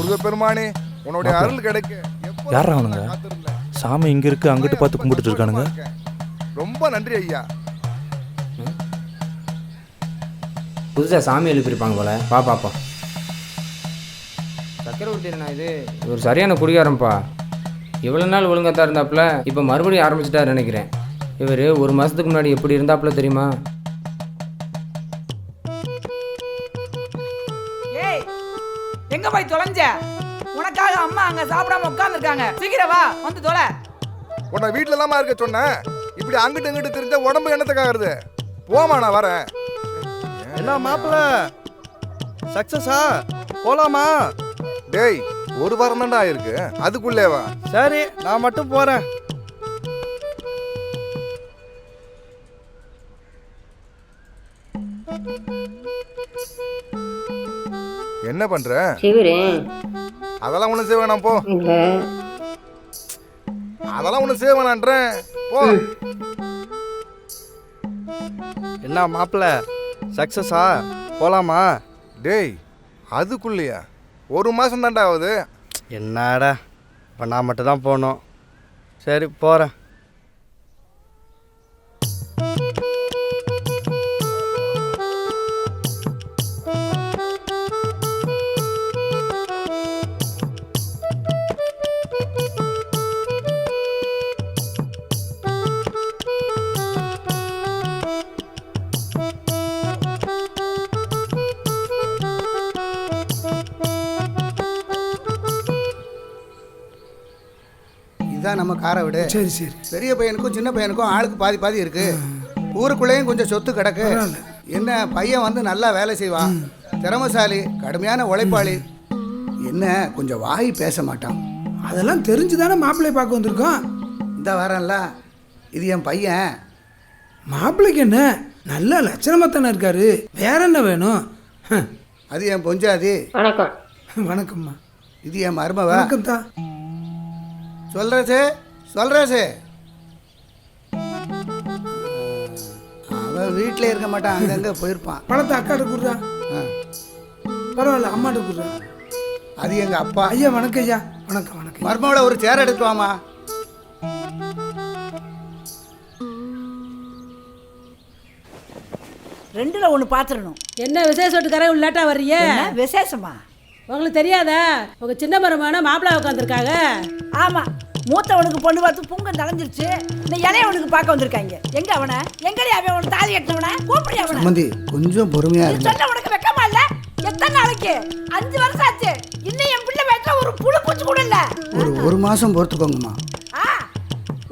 முருகப்பெருமானே உன்னுடைய அருள் கிடைக்க யாரா அவனுங்க? சாமி இங்க இருக்கு, அங்கிட்டு பார்த்து கும்பிட்டுட்டு இருக்கானுங்க. ரொம்ப நன்றி ஐயா. புதுசாக சாமி எழுப்பியிருப்பாங்க போல. வா பாப்பா. சக்கரவர்த்தி என்ன இது? ஒரு சரியான குடிகாரன்ப்பா. இவ்வளோ நாள் ஒழுங்காக தான் இருந்தாப்புல, இப்போ மறுபடியும் ஆரம்பிச்சிட்டாரு நினைக்கிறேன். இவர் ஒரு மாதத்துக்கு முன்னாடி எப்படி இருந்தாப்புல தெரியுமா? ஏய், எங்க போய் தொலைஞ்ச? உனக்காக அம்மா அங்க சாப்பிடாம உட்கார்ந்துருக்காங்க. சீக்கிரம் வா, வந்து தொலை. உன்னை வீட்டுல இல்லாம இருக்க சொன்னேன். இப்படி அங்கிட்டு இங்கிட்டு தெரிஞ்ச உடம்பு என்னத்துக்காகிறது? போமா, நான் வரேன். என்ன மாப்பிள்ள, சக்சஸா? போலாமா? டேய், ஒரு வாரம் தான்டா ஆயிருக்கு, அதுக்குள்ளேவா? சரி, நான் மட்டும் போறேன். என்ன பண்ற? செய்வேன். அதெல்லாம் ஒண்ணும் செய்ய வேணாம், போ. அதெல்லாம் ஒண்ணும் செய்ய வேணான்றேன், போ. என்ன மாப்பிள்ள, சக்சஸா? போலாமா? டேய், அதுக்குள்ளேயா? ஒரு மாசம் தான்டா ஆகுது. என்னடா, இப்போ நான் மட்டும் தான் போகணும். சரி, போகிறேன். இதான் நம்ம காரை விடு. சரி சரி. பெரிய பையனுக்கும் சின்ன பையனுக்கும் ஆளுக்கு பாதி பாதி இருக்கு. ஊருக்குள்ளேயும் கொஞ்சம் சொத்து கிடக்கு. என்ன பையன் வந்து நல்லா வேலை செய்வான், திறமசாலி, கடுமையான உழைப்பாளி. என்ன கொஞ்சம் வாய் பேச மாட்டான். அதெல்லாம் தெரிஞ்சு தானே மாப்பிள்ளையை பார்க்க வந்திருக்கோம். இந்த வாரம்ல இது என் பையன். மாப்பிள்ளைக்கு என்ன நல்ல லட்சணமாக தானே இருக்காரு, வேற என்ன வேணும்? அது என் பொஞ்சாதி. வணக்கம். வணக்கம்மா. இது என் மருமவ. வணக்கம் தான். சொல்றே அவன் வீட்டில் இருக்க மாட்டான், அங்கங்கே போயிருப்பான். பணத்தை அக்காட்ட கொடுறா. பரவாயில்ல, அம்மாட்ட கொடுறா. அது எங்கள் அப்பா. ஐயா வணக்கம். ஐயா வணக்கம். வணக்கம். மருமவளை ஒரு சேர் எடுத்து வாமா. ரெண்டுல ஒண்ணு பாத்துறணும். என்ன விசேஷத்துக்கார லேட்டா வர்றீங்க? விசேஷமா? உங்களுக்கு தெரியாதா? உங்க சின்ன மருமான மாப்பிள்ளை உட்காந்துருக்காங்க. ஆமா, மூத்தவனுக்கு பொண்ணு பார்த்து புங்கம் தலைஞ்சிருச்சு. இந்த இளையவனுக்கு பார்க்க வந்திருக்காங்க. எங்க அவனை? எங்கடி அவன்? உனக்கு தாலி கட்டினவன கூப்பிடி அவனை. சம்பந்தி, கொஞ்சம் பொறுமையா இரு. சொல்ல உனக்கு வெக்கமா இல்ல? எத்தனை நாளைக்கு? 5 வருஷம் ஆச்சு. இன்னும் என் பிள்ளை வயித்துல ஒரு புழு பூச்சி கூட இல்ல. ஒரு மாசம் பொறுத்துக்கோங்கம்மா.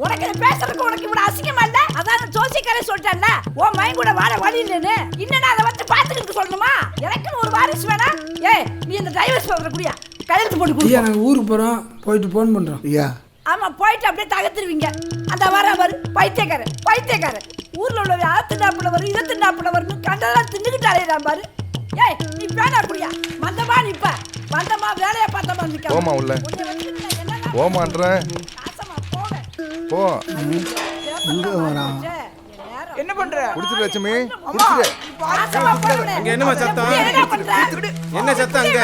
உனக்கு பேசுறதுக்கு உனக்கு இவ்வளவு அசிங்கமா இல்ல? அதான் ஜோசிக்காரே சொல்லிட்டான்ல, உன் மகன் கூட வாழ வழி இல்லைன்னு. இன்னும் அதை வந்து பாத்துக்கிட்டு சொல்லணுமா? எனக்குன்னு ஒரு வாரிசு வேணா? ஏய், நீ இந்த டைவர்ஸ் பேப்பர் குடியா, கையெழுத்து போட்டு குடி. நாங்கள் ஊருக்கு போகிறோம், போயிட்டு ஃபோன் பண்ணுறோம். ஐயா. ஆமா, போயிட்டு அப்படியே தகத்துருவீங்க. அந்த வர பைத்தியக்காரன் ஊர்ல உள்ள தின்னாப்புல வரும், இதை தின்னாப்புல வரும்னு கண்டதெல்லாம் தின்னுக்கிட்டு அலையிறான் பாரு. ஏய், நீ பேனா குடியா, மந்தமா நிப்ப, மந்தமா வேலையை பார்த்தமா நிக்க. போமா உள்ள, போமான்றேன், போ. எங்க வரான்? என்ன பண்ற? குடிச்சிரு லட்சுமி, குடிச்சிரு. அங்க என்னமா சத்தம்? என்ன சத்தம் அங்க?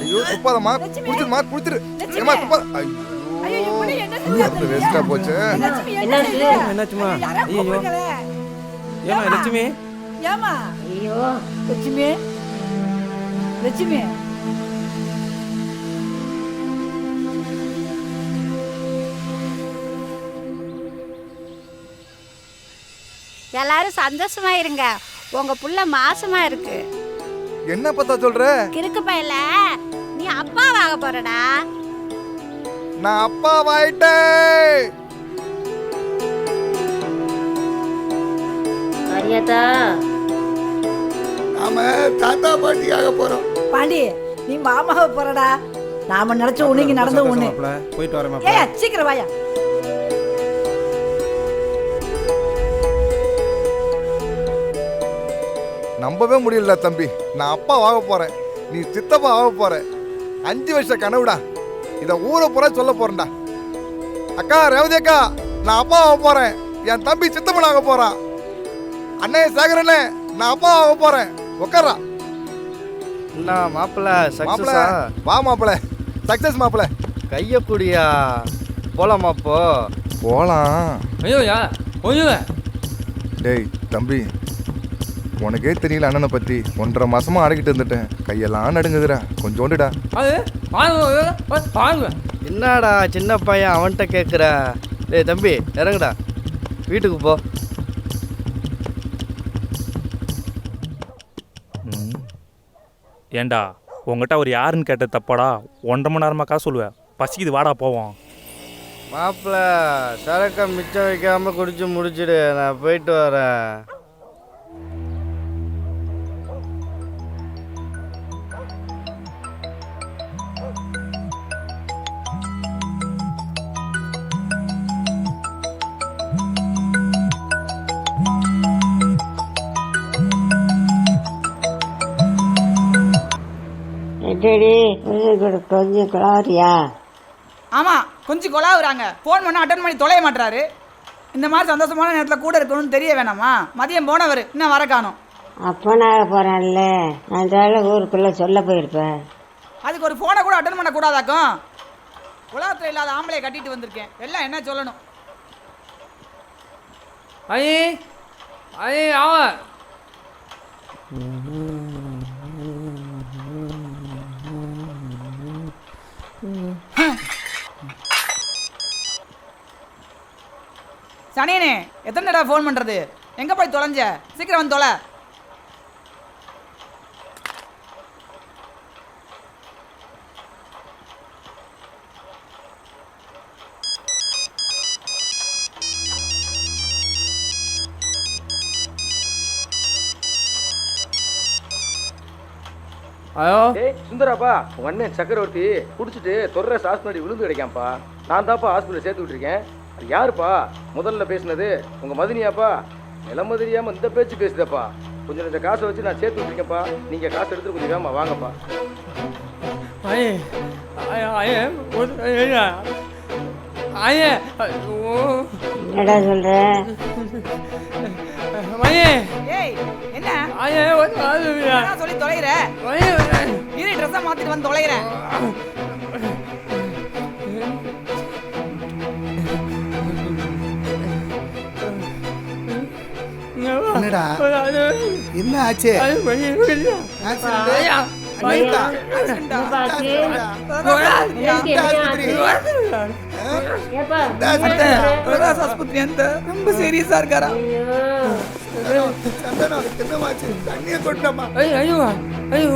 ஐயோ, துப்பாதம்மா, குடிச்சிருமா, குடிச்சிரு. ஏமா துப்பாத. ஐயோ, அது வேஸ்டா போச்சு. என்னாச்சுமா? ஐயோ, ஏமா லட்சுமி? ஏமா? ஐயோ லட்சுமி, எல்லாரும் சந்தோஷமா இருங்க. உங்க புள்ள மாசமா இருக்கு. என்ன பத்தா சொல்ற? கிறுக்கு பையல, நீ அப்பாவாக போறடா. நான் அப்பாவாயிட்டேன். மரியாதா, நாம தாத்தா பாட்டியாக போறோம். பாண்டி, நீ மாமாவை போறடா. நாம நினைச்ச உனக்கு நடந்த ஒண்ணு. போயிட்டு வரேன். ஏய், சீக்கிரம் வாயா. நம்பவே முடியல தம்பி, நான் அப்பா ஆக போறேன், நீ சித்தப்பா ஆக போற. 5 வருஷ கனவுடா, இத ஊரை பூரா சொல்ல போறேன்டா. அக்கா ரேவதி அக்கா, நான் அப்பா ஆக போறேன், என் தம்பி சித்தப்பன் ஆக போறான். அண்ணே சேகரண்ணே, நான் அப்பா ஆக போறேன். உட்காரா. என்ன மாப்பிள்ள மாப்பிள சக்ஸஸா? வா மாப்பிள சக்சஸ் மாப்பிள. கையை குடியா போலாமா அப்போ? போலாம். ஐயோயா ஐயோ டேய் தம்பி, உனக்கே தெரியல அண்ணனை பற்றி 1.5 மாசமா அடக்கிட்டு இருந்துட்டேன். கையெல்லாம் நடுங்குதுடா, கொஞ்சோண்டுடா. அது வாங்க என்னடா சின்ன பையன் அவன்கிட்ட கேட்குற? டேய் தம்பி இறங்குடா, வீட்டுக்கு போ. ஏண்டா உங்ககிட்ட அவர் யாருன்னு கேட்ட தப்பாடா? 1.5 மணி நேரமாக காசு சொல்லுவேன். பசிக்குது, வாடா போவோம். மாப்பிள்ள சரக்கை மிச்சம் வைக்காமல் குடிச்சு முடிச்சிடு, நான் போயிட்டு வரேன். கொஞ்சம் கிளாரியா? ஆமாம், கொஞ்சம் கொலாவுறாங்க. ஃபோன் பண்ணால் அட்டன் பண்ணி தொலைய மாட்டுறாரு. இந்த மாதிரி சந்தோஷமான நேரத்தில் கூட இருக்கணும்னு தெரிய வேணாமா? மதியம் போனவர் இன்னும் வர காணும். அப்பனாக போகிறான்ல, அதனால ஊருக்குள்ளே சொல்ல போயிருப்பேன். அதுக்கு ஒரு ஃபோனை கூட அட்டன் பண்ணக்கூடாதாக்கும்? உலகத்தில் இல்லாத ஆம்பளையை கட்டிட்டு வந்திருக்கேன், எல்லாம் என்ன சொல்லணும்? ஐயே ஐயே அவன் சனியனே, எத்தனை தடவை ஃபோன் பண்ணுறது? எங்கே போய் தொலைஞ்ச? சீக்கிரம் வந்து தொலை. ஐயோ சுந்தராப்பா, உங்க அண்ணன் சக்கரவர்த்தி குடிச்சிட்டு தொடர ஹாஸ்பிட்டல் விழுந்து கிடைக்காmpா. நான் தான்ப்பா ஹாஸ்பிட்டல் சேர்த்து விட்டுருக்கேன். அது யாருப்பா முதல்ல பேசுனது? உங்க மதினியாப்பா? நிலைமை தெரியாம இந்த பேச்சு பேசுதப்பா. கொஞ்சம் இந்த காசை வச்சு நான் சேர்த்து விட்டுருக்கேன்ப்பா. நீங்க காசு எடுத்து கொஞ்சம் வேகமா வாங்கப்பா. ஐயே ஐயே ஐயே என்னடா சொல்ற? ஐயே ஏய், என்ன ஐயே என்ன சொல்லி தொலைகிற? இரு, ட்ரெஸ்ஸை மாற்றிட்டு வந்து தொலைகிறேன். என்னடா என்ன ஆச்சு? ஆஸ்பத்திரி அந்த ரொம்ப சீரியஸா இருக்காரா? தண்ணியை கொண்டாமா? ஐயோ ஐயோ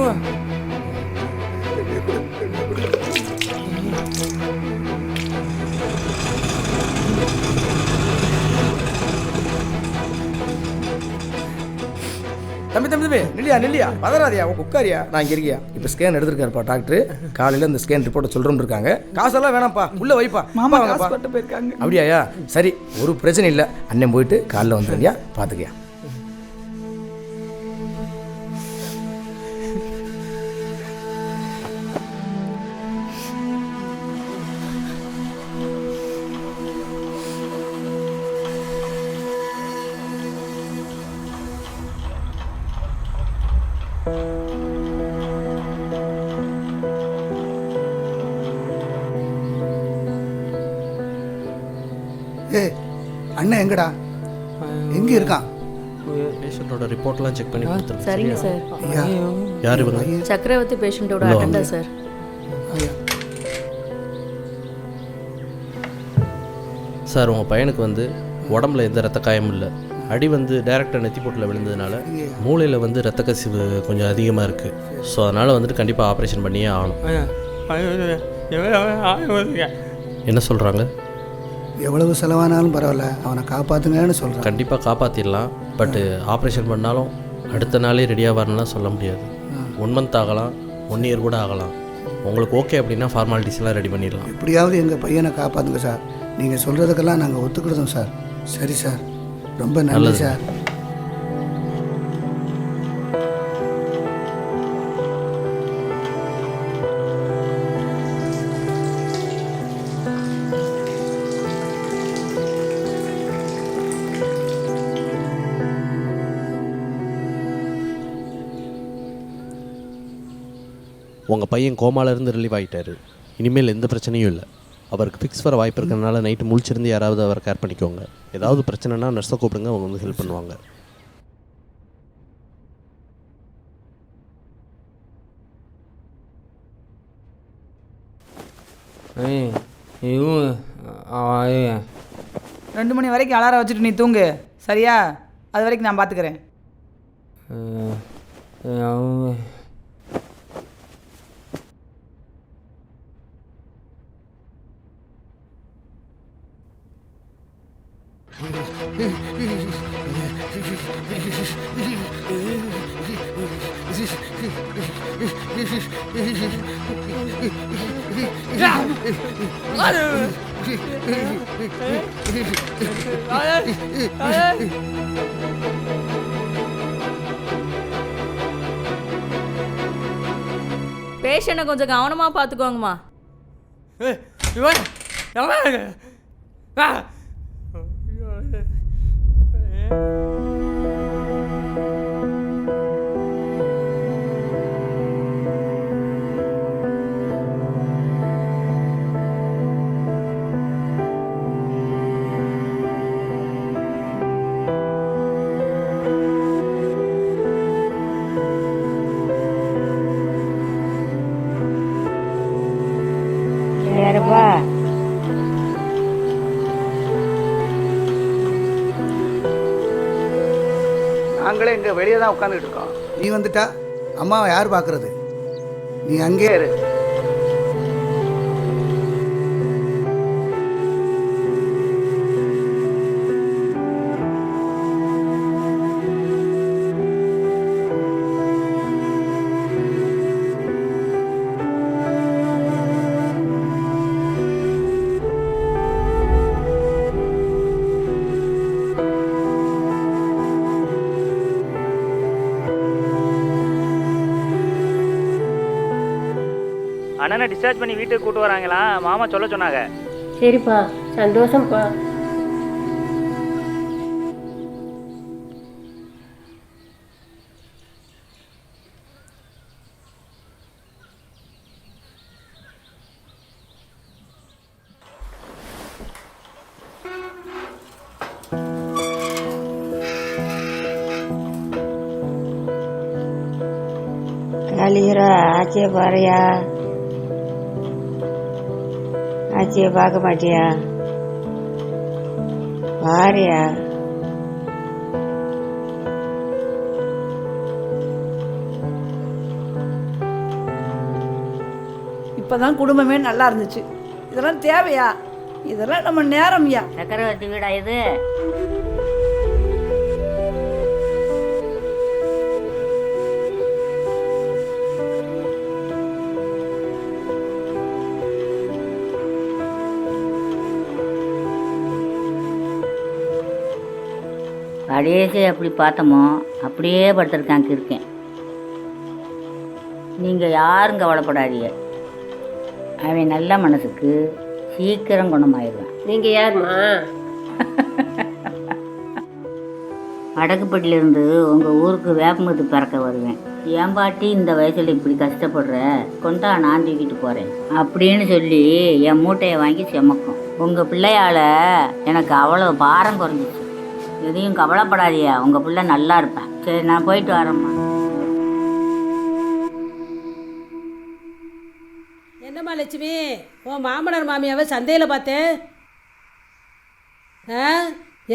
தம்பி தம்பி தம்பி நில்லியா பதறாதியா, உட்காரியா. நான் இங்கே இருக்கியா. இப்போ ஸ்கேன் எடுத்துருக்காருப்பா டாக்டர். காலையில் இந்த ஸ்கேன் ரிப்போர்ட்டை சொல்கிறோம்னு இருக்காங்க. காசெல்லாம் வேணாம்ப்பா, உள்ளே வைப்பா. மாமா ஹாஸ்பிட்டல் போயிருக்காங்க. அப்படியாயா? சரி, ஒரு பிரச்சனை இல்லை. அண்ணன் போயிட்டு காலைல வந்துருக்கியா, பார்த்துக்கியா. ஏய், அண்ணன் எங்கடா? எங்க இருக்கான்? பேஷண்டோட ரிப்போர்ட்லாம் செக் பண்ணி கொடுத்துருங்க. சரிங்க சார். ஐயா, யார் இவங்க? சக்கரவர்த்தி பேஷண்ட்டோட அட்டெண்டர் சார். ஐயா. சார், உங்கள் பையனுக்கு வந்து உடம்புல எந்த ரத்த காயமும் இல்லை. அடி வந்து டைரெக்டாக நெத்திப்போட்டில் விழுந்ததுனால மூளையில் வந்து ரத்த கசிவு கொஞ்சம் அதிகமாக இருக்குது. ஸோ அதனால் வந்துட்டு கண்டிப்பாக ஆப்ரேஷன் பண்ணியே ஆகணும். என்ன சொல்கிறாங்க? எவ்வளவு செலவானாலும் பரவாயில்ல, அவனை காப்பாத்துங்கன்னு சொல்கிறான். கண்டிப்பாக காப்பாற்றிடலாம். பட்டு ஆப்ரேஷன் பண்ணாலும் அடுத்த நாளே ரெடியாக வரணும்லாம் சொல்ல முடியாது. 1 மந்த் ஆகலாம், 1 இயர் கூட ஆகலாம். உங்களுக்கு ஓகே அப்படின்னா ஃபார்மாலிட்டிஸ்லாம் ரெடி பண்ணிடலாம். எப்படியாவது எங்கள் பையனை காப்பாற்றுங்க சார். நீங்கள் சொல்கிறதுக்கெல்லாம் நாங்கள் ஒத்துக்கிடுதோம் சார். சரி சார், ரொம்ப நன்றி சார். உங்கள் பையன் கோமாலேருந்து ரிலீவ் ஆகிட்டாரு. இனிமேல் எந்த பிரச்சனையும் இல்லை. அவருக்கு ஃபிக்ஸ் வர வாய்ப்பு இருக்கிறதுனால நைட்டு முழிச்சிருந்து யாராவது அவரை கேர் பண்ணிக்கோங்க. ஏதாவது பிரச்சனைனா நர்ஸை கூப்பிடுங்க, அவங்க வந்து ஹெல்ப் பண்ணுவாங்க. இவன் 2 மணி வரைக்கும் அலாரம் வச்சுட்டு நீ தூங்கு, சரியா? அது வரைக்கும் நான் பார்த்துக்கிறேன். பேஷண்ட்டை கொஞ்சம் கவனமாக பார்த்துக்கோங்கம்மா. யாருப்பா? நாங்களே இங்கே வெளியே தான் உட்காந்துக்கிட்டு இருக்கோம். நீ வந்துட்டா அம்மாவை யார் பார்க்கறது? நீ அங்கே இரு. அண்ணனை டிஸ்சார்ஜ் பண்ணி வீட்டுக்கு கூட்டு வராங்களா? மாமா சொல்ல சொன்னாங்க. சரிப்பா, சந்தோஷம்ப்பா. காளிகரா, ஆச்சியை பாருயா. ஆச்சியை பார்க்க மாட்டியா? பாரியா. இப்பதான் குடும்பமே நல்லா இருந்துச்சு. இதெல்லாம் தேவையா? இதெல்லாம் நம்ம நேரம்யா. சக்கரவர்த்தி வீடா இது? கடைசி அப்படி பார்த்தோமோ அப்படியே படுத்துருக்காங்க இருக்கேன். நீங்கள் யாரும் கவலைப்படாதீங்க. அவன் நல்ல மனசுக்கு சீக்கிரம் குணமாயிடுவேன். நீங்கள் யாருமா? வடக்குப்பட்டியிலேருந்து உங்கள் ஊருக்கு வேப்பமுத்து பிறக்க வருவேன். என் பாட்டி இந்த வயசில் இப்படி கஷ்டப்படுற, கொண்டா நான் தூக்கிட்டு போகிறேன் அப்படின்னு சொல்லி என் மூட்டையை வாங்கி செமக்கும். உங்கள் பிள்ளையால் எனக்கு அவ்வளோ பாரம் குறைஞ்சிச்சு. எதையும் கவலைப்படாதியா, உங்கள் பிள்ளை நல்லா இருப்பேன். சரி, நான் போயிட்டு வரேம்மா. என்னம்மா லட்சுமி, உன் மாமனார் மாமியாவை சந்தையில் பார்த்தேன்.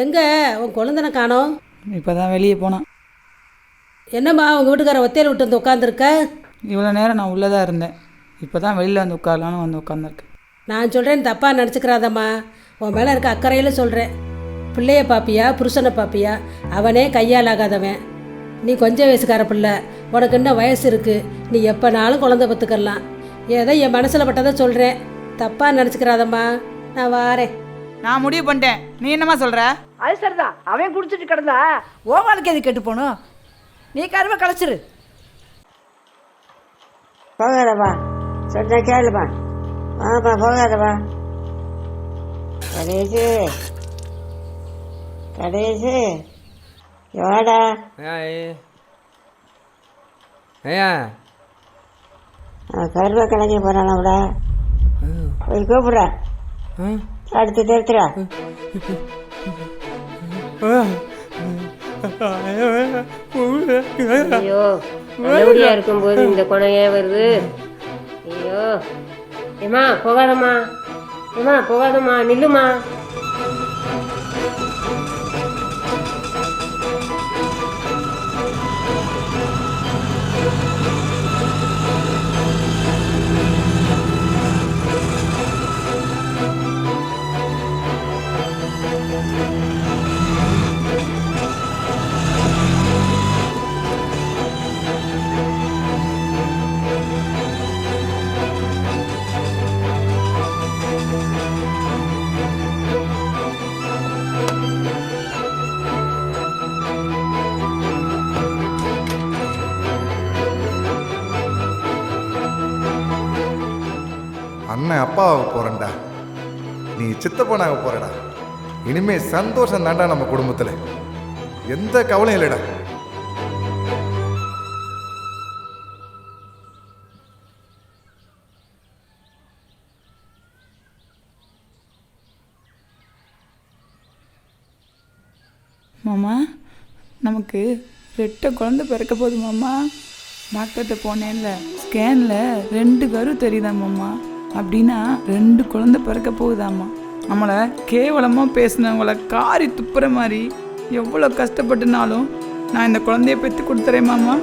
எங்கே உன் குழந்தனை காணோம்? இப்போ தான் வெளியே போனான். என்னம்மா உங்கள் வீட்டுக்கார ஒத்தையில் விட்டு வந்து உட்காந்துருக்க? இவ்வளோ நேரம் நான் உள்ளே தான் இருந்தேன். இப்போ தான் வெளியில் வந்து உட்காரலான்னு வந்து உட்காந்துருக்கேன். நான் சொல்கிறேன், தப்பாக நினச்சிக்கிறாதம்மா. உன் மேலே இருக்க அக்கறையில் சொல்கிறேன். பிள்ளைய பாப்பியா, புருஷனை பாப்பியா? அவனே கையால் ஆகாதவன். நீ கொஞ்சம் வயசுக்கார பிள்ளை, உனக்கு இன்னும் வயசு இருக்குது. நீ எப்போனாலும் குழந்தை பத்துக்கலாம். ஏதோ என் மனசில் பட்டதை சொல்கிறேன், தப்பாக நினச்சிக்கிறாதம்மா. நான் வாரேன். நான் முடிவு பண்ணிட்டேன். நீ என்னம்மா சொல்கிற? அது சரிதான். அவன் குடிச்சிட்டு கிடந்தா ஓமானுக்கு எது கெட்டு போகணும்? நீ கருவை கலைச்சிரு. போகாதப்பா, சொன்னா கேளுப்பா. வாப்பா, போகாதப்பா. கடைசி கடைசி எவாடா? ஐயா கருவா கிளக்கி போகிறான் கூட போய் கூப்பிட்ற அடுத்து திருத்துறா ஐயோ நல்லபடியா இருக்கும்போது இந்த குணம் ஏன் வருது? ஐயோ ஏமா போகாதம்மா, ஏமா போகாதம்மா, நில்லுமா. அண்ணன் அப்பாவாக போகிறேன்டா, நீ சித்தப்பனாக போகிறடா. இனிமே சந்தோஷம் தாண்டா நம்ம குடும்பத்தில், எந்த கவலையும் இல்லைடா. மாமா நமக்கு 2 குழந்தை பிறக்க போகுது மாமா. டாக்டர்கிட்ட போனேன்ல, ஸ்கேனில் 2 கரு தெரியுதா மாமா. அப்படின்னா 2 குழந்தை பிறக்க போகுதாம்மா. நம்மளை கேவலமாக பேசினவங்கள காரி துப்புற மாதிரி எவ்வளோ கஷ்டப்பட்டுனாலும் நான் இந்த குழந்தைய பெற்று கொடுத்துறேன் மாமா.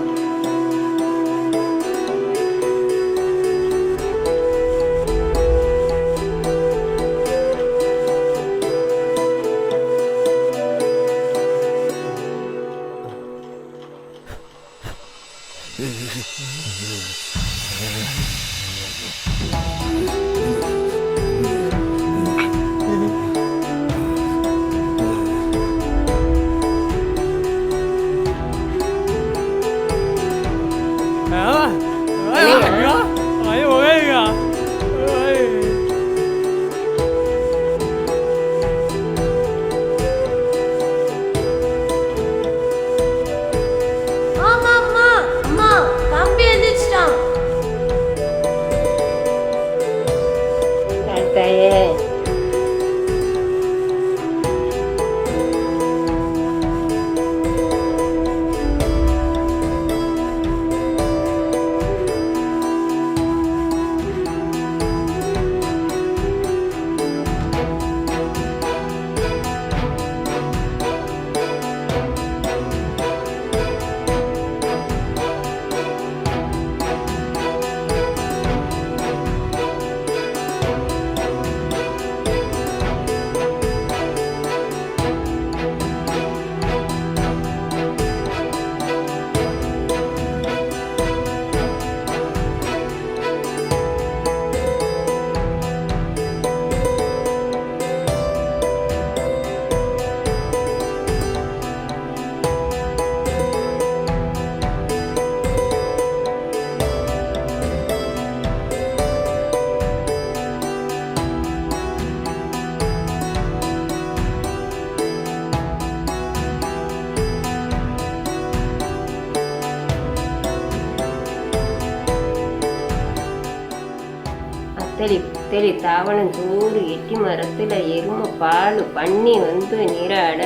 தெளி தாவணம் சூடு எட்டி மரத்தில் எருமை பால் பண்ணி வந்து நீராட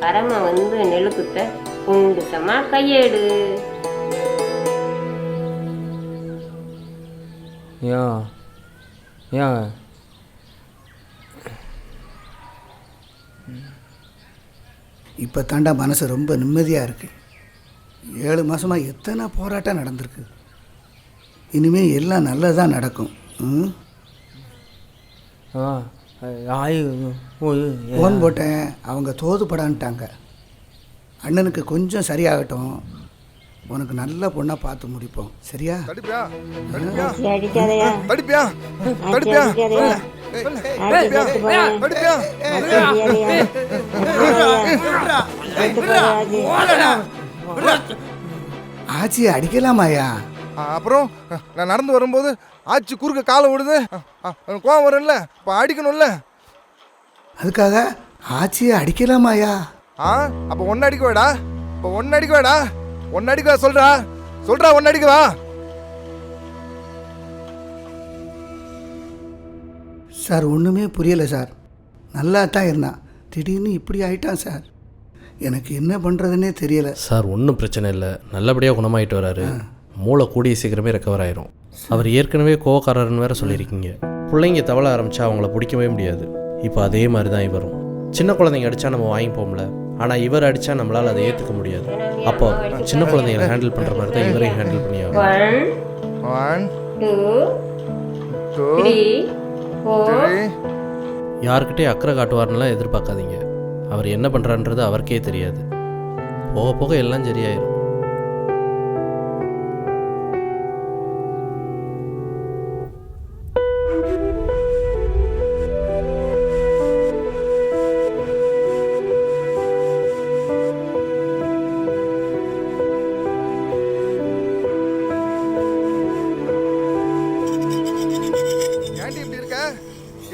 பரம வந்து நெழுக்குத்த குண்டு சமா கையேடு. இப்போ தாண்டா மனசு ரொம்ப நிம்மதியாக இருக்குது. 7 மாதமாக எத்தனை போராட்டம் நடந்திருக்கு. இனிமேல் எல்லாம் நல்லதாக நடக்கும். ஃபோன் போட்டேன், அவங்க தோதுப்படான்ட்டாங்க. அண்ணனுக்கு கொஞ்சம் சரியாகட்டும், உனக்கு நல்ல பொண்ணா பார்த்து முடிப்போம். சரியா? ஆச்சி அடிக்கலாமாயா? அப்புறம் நான் நடந்து வரும்போது ஆச்சி குறுக்க காலை விடுது, கோவம் வரும்ல, இப்போ அடிக்கணும்ல. அதுக்காக ஆச்சியை அடிக்கலாமாயா? அப்போ ஒன்று அடிக்க வேடா, இப்போ ஒன்று அடிக்க வேடா, ஒன்று அடிக்க சொல்றா, ஒன்று அடிக்கவா? சார் ஒன்றுமே புரியலை சார். நல்லா தான் இருந்தான், திடீர்னு இப்படி ஆயிட்டான் சார். எனக்கு என்ன பண்ணுறதுன்னே தெரியலை சார். ஒன்றும் பிரச்சனை இல்லை, நல்லபடியாக குணமாயிட்டு வராரு. மூளை கூடிய சீக்கிரமே ரெக்கவர் ஆயிரும். அவர் ஏற்கனவே கோவக்காரர்னு வேறு சொல்லியிருக்கீங்க. பிள்ளைங்க தவள ஆரம்பித்தா அவங்கள பிடிக்கவே முடியாது. இப்போ அதே மாதிரி தான் இவரும். சின்ன குழந்தைங்க அடித்தா நம்ம வாங்கிப்போம்ல, ஆனால் இவர் அடித்தா நம்மளால் அதை ஏற்றுக்க முடியாது. அப்போ சின்ன குழந்தைங்களை ஹேண்டில் பண்ணுற மாதிரி தான் இவரையும் ஹேண்டில் பண்ணி ஆகும். 1 2 3 யாருக்கிட்டே அக்கறை காட்டுவார்னுலாம் எதிர்பார்க்காதீங்க. அவர் என்ன பண்ணுறான்றது அவருக்கே தெரியாது. போக போக எல்லாம் சரியாயிரும். ஏன்டி இப்படி இருக்க?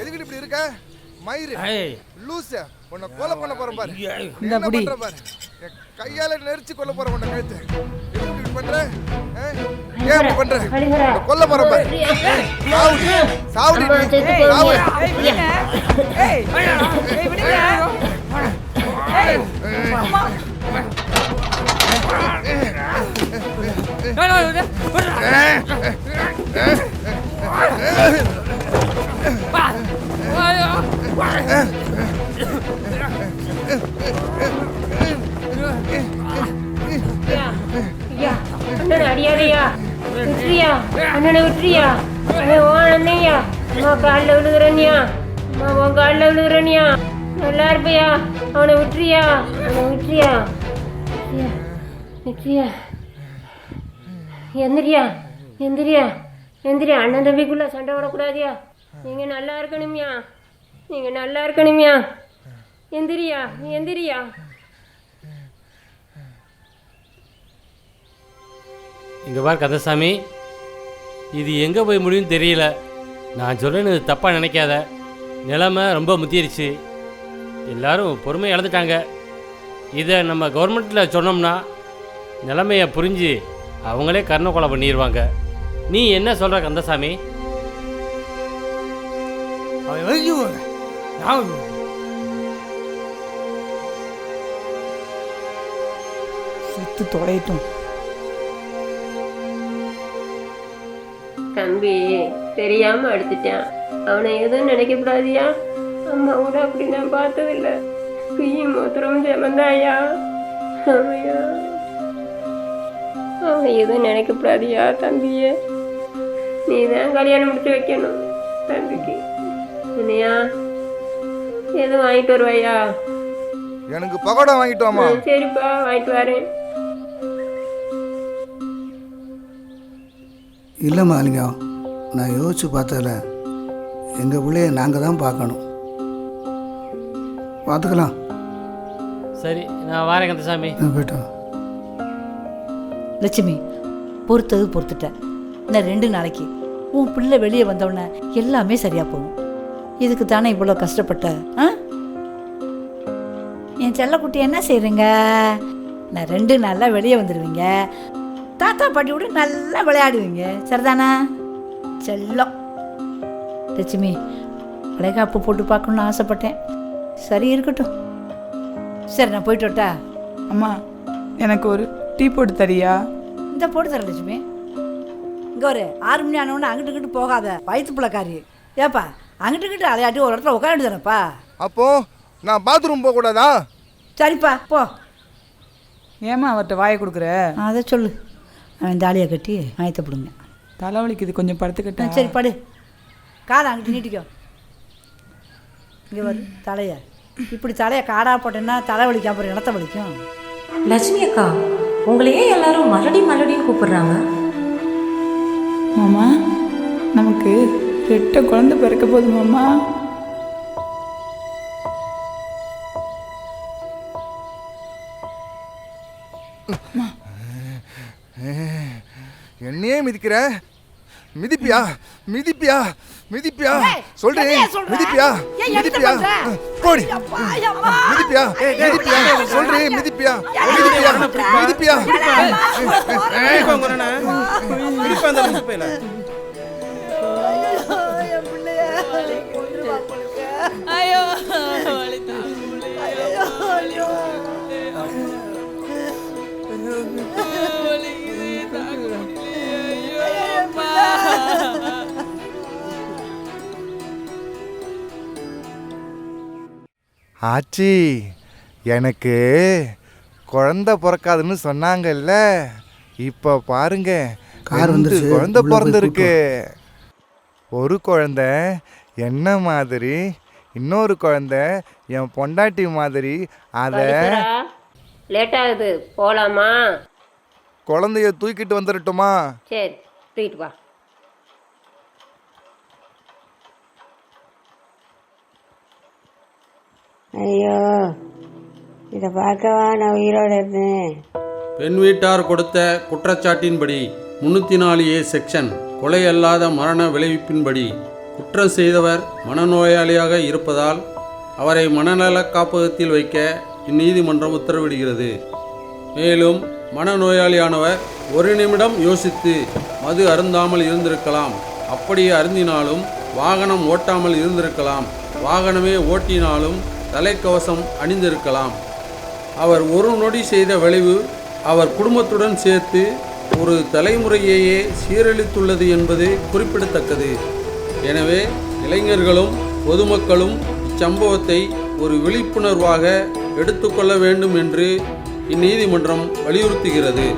எதுக்கிட்டு இப்படி இருக்க? மயிறு லூச, உன்னை கொலை பண்ண போறேன் பாரு. என்ன பண்ற பாரு, என் கையால நெரிச்சு கொல்ல போறேன் உன்னை கழுத்து. எதுக்கு இப்படி பண்ற? ஏன் இப்படி பண்ற? உன்னை கொல்ல போறேன் பாரு. சாவுடி சாவுடி சாவு. அண்ணன் அடியாதையா, விட்டுறியா? அண்ணனை விட்டுறியா? அண்ணன் ஓ அண்ணையா, அம்மா காலில் விழுகிறனியா, அம்மா உன் காலில் விழுகிறனியா, நல்லா இருப்பையா? அவனை விட்டுறியா? அவனை விட்டுறியா? விட்டுறியா? எந்திரியா, எந்திரியா, எந்திரியா. அண்ணன் தம்பிக்குள்ள சண்டை விடக்கூடாதியா. நீங்கள் நல்லா இருக்கணுமியா, நீங்கள் நல்லா இருக்கணுமியா. எந்திரியா, எந்திரியா. இங்கே பார் கந்தசாமி, இது எங்கே போய் முடியும்னு தெரியல. நான் சொல்கிறேன்னு தப்பாக நினைக்காத. நிலைமை ரொம்ப முத்திருச்சு, எல்லாரும் பொறுமை இழந்துட்டாங்க. இதை நம்ம கவர்மெண்ட்டில் சொன்னோம்னா நிலைமையை புரிஞ்சு அவங்களே கருணை கொலை பண்ணிடுவாங்க. நீ என்ன சொல்கிற கந்தசாமி? செத்து தொலைட்டும். தம்பி தெரியாம அடிச்சிட்டான், அவனை எதுவும் நினைக்கக்கூடாதியா. அம்மா கூட அப்படி நான் பார்த்ததில்ல. கையும் மொத்தரும் செமந்தாயா. ஆமையா, அவனை எதுவும் நினைக்கக்கூடாதியா. தம்பியே நீ தான் கல்யாணம் முடிச்சு வைக்கணும் தம்பிக்கு. என்னையா எதுவும் வாங்கிட்டு வருவாயா? எனக்கு பகோடா வாங்கிட்டு வாமா. சரிப்பா, வாங்கிட்டு வரேன். இல்லை மாலிங்கம், நான் யோசிச்சு பார்த்ததில்ல, எங்கள் பிள்ளைய நாங்கள் தான் பார்க்கணும். பார்த்துக்கலாம். சரி, நான் வரேன் கந்தசாமி. போயிட்டோம். லட்சுமி, பொறுத்தது பொறுத்துட்டேன். இன்னும் 2 நாளைக்கு உன் பிள்ளை வெளியே வந்தவுடனே எல்லாமே சரியா போகும். இதுக்கு தானே இவ்வளோ கஷ்டப்பட்ட? என் செல்லக்குட்டி என்ன செய்கிறீங்க? நான் 2 நாளில் வெளியே வந்துடுவீங்க. தாத்தா பாட்டியோட நல்லா விளையாடுவீங்க, சரிதானா? செல்லம். லட்சுமி, வளைகாப்பு போட்டு பார்க்கணுன்னு ஆசைப்பட்டேன். சரி, இருக்கட்டும். சரி, நான் போயிட்டு வரட்டா? அம்மா, எனக்கு ஒரு டீ போட்டு தரியா? இந்த போட்டு தரேன் லட்சுமி. இங்கே ஒரு 6 மணி ஆனவொன்னே அங்கிட்டு இங்கிட்டு போகாத, வயிற்று பிள்ளைக்காரி. ஏப்பா, அங்கிட்டு இங்கிட்டு அலையாட்டி ஒரு இடத்துல உட்காந்து தானேப்பா. அப்போ நான் பாத்ரூம் போகக்கூடாதா? சரிப்பா, போ. ஏம்மா அவர்கிட்ட வாயை கொடுக்குற? அதை சொல்லு. அவன் தாலியை கட்டி ஆயத்தை பிடுங்க. தலைவலிக்குது, கொஞ்சம் படுத்துக்கிட்ட. சரி, படு. காதை அங்கிட்டு நீட்டிக்கோ. இங்கே வரு தலையை. இப்படி தலையை காடா போட்டேன்னா தலை வலிக்க, அப்புறம் இடத்த வலிக்கும். லட்சுமி அக்கா, உங்களையே எல்லாரும் மறுபடியும் கூப்பிடுறாங்க. மாமா, நமக்கு 2 குழந்தை பிறக்க போகுது மாமா. என்னையே மிதிக்கிற? மிதிப்பியா மிதிப்பியா மிதிப்பியா? சொல்றேன், மிதிப்பியா மிதிப்பியா? கோடி மிதிப்பியா மிதிப்பியா? சொல்றேன், மிதிப்பியா மிதிப்பியா மிதிப்பியா? ஐயோ ஆச்சி, எனக்கு குழந்தை பிறக்காதுன்னு சொன்னாங்கல்ல, இப்போ பாருங்க கார் வந்துருச்சு. குழந்தை உள்ள போய் பிறந்திருக்கு. ஒரு குழந்தை என்ன மாதிரி, இன்னொரு குழந்தை என் பொண்டாட்டி மாதிரி. அதை லேட் ஆகுது, போலாமா? குழந்தைய தூக்கிட்டு வந்துடட்டுமா? சரி, தூக்கிட்டு வா. ஐயோ, இதை பார்க்கவா நான் உயிரோடு இருந்தேன். பெண் வீட்டார் கொடுத்த குற்றச்சாட்டின்படி 304A செக்ஷன் கொலை அல்லாத மரண விளைவிப்பின்படி குற்றம் செய்தவர் மனநோயாளியாக இருப்பதால் அவரை மனநல காப்பகத்தில் வைக்க இந்நீதிமன்றம் உத்தரவிடுகிறது. மேலும் மனநோயாளியானவர் ஒரு நிமிடம் யோசித்து மது அருந்தாமல் இருந்திருக்கலாம். அப்படியே அருந்தினாலும் வாகனம் ஓட்டாமல் இருந்திருக்கலாம். வாகனமே ஓட்டினாலும் தலைக்கவசம் அணிந்திருக்கலாம். அவர் ஒரு நொடி செய்த விளைவு அவர் குடும்பத்துடன் சேர்த்து ஒரு தலைமுறையையே சீரழித்துள்ளது என்பது குறிப்பிடத்தக்கது. எனவே இளைஞர்களும் பொதுமக்களும் இச்சம்பவத்தை ஒரு விழிப்புணர்வாக எடுத்துக்கொள்ள வேண்டும் என்று இந்நீதிமன்றம் வலியுறுத்துகிறது.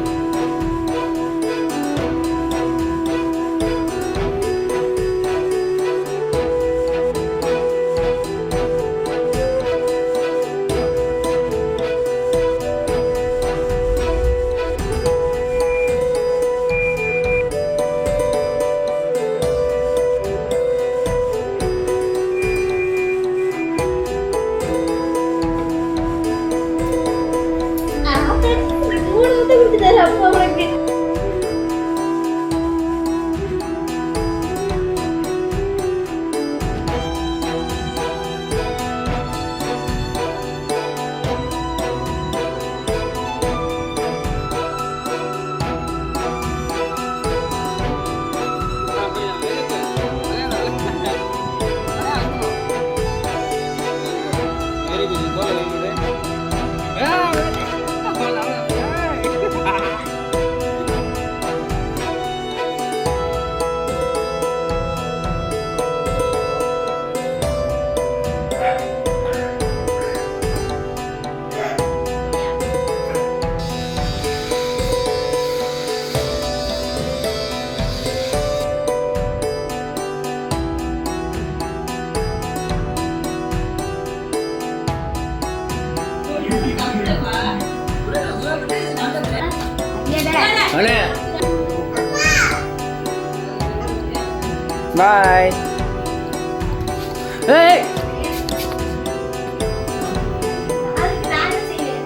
பாய். அதுக்கு நான் என்ன செய்வேன்?